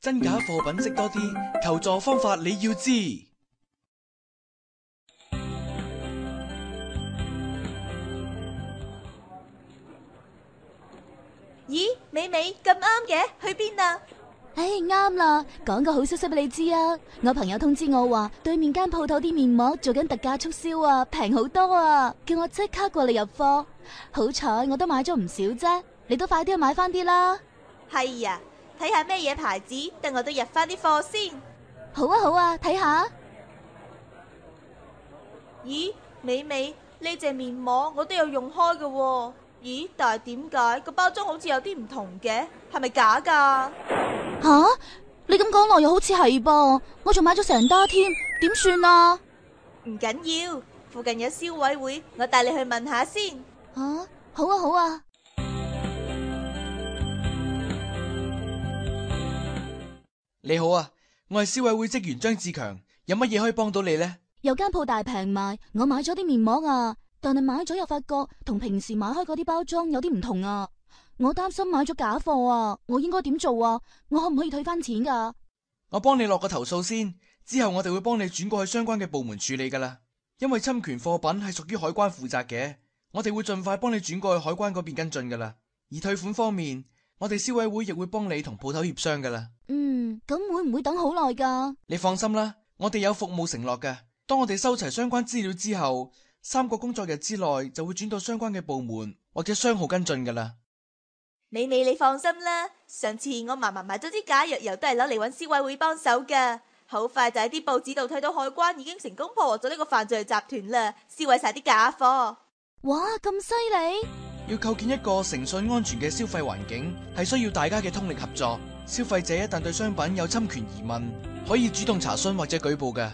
真假貨品識多啲，求助方法你要知。咦，美美咁啱嘅，去邊啊？啱啦，講個好消息俾你知啊！我朋友通知我話，對面間鋪頭啲面膜做緊特價促銷啊，平好多啊，叫我即刻過嚟入貨。好彩我都買咗唔少啫，你都快啲去買翻啲啦。係啊，睇下咩嘢牌子，等我都入翻啲貨先。好啊好啊，睇下。咦，美美，呢隻面膜我都有用開㗎喎。咦，但係點解個包裝好似有啲唔同嘅？係咪假噶？吓，你咁講落又好似係噃，我仲買咗成打添，點算啊？唔緊要，附近有消委會，我帶你去問下先。吓，好啊好啊。你好啊，我係消委會職員張志強，有乜嘢可以幫到你呢？有間鋪大平賣，我買咗啲面膜啊，但係買咗又發覺同平時買開嗰啲包裝有啲唔同啊。我擔心買咗假貨啊，我應該點做啊？我可唔可以退翻錢噶？我幫你落個投訴先，之後我哋會幫你轉過去相關嘅部門處理噶啦。因為侵權貨品係屬於海關負責嘅，我哋會盡快幫你轉過去海關嗰邊跟進噶啦。而退款方面，我哋消委會亦會幫你同鋪頭協商噶啦。咁會唔會等好耐噶？你放心啦，我哋有服務承諾嘅。當我哋收齊相關資料之後，3個工作日之內就會轉到相關嘅部門或者商號跟進噶啦。美美，你放心啦，上次我嫲嫲買咗啲假藥油都係攞嚟揾消委會幫手噶，好快就喺啲報紙度睇到海關已經成功破獲咗呢個犯罪集團啦，銷毀晒啲假貨。哇，咁犀利！要構建一個誠信安全嘅消費環境，係需要大家嘅通力合作。消費者一旦對商品有侵權疑問，可以主動查詢或者舉報嘅。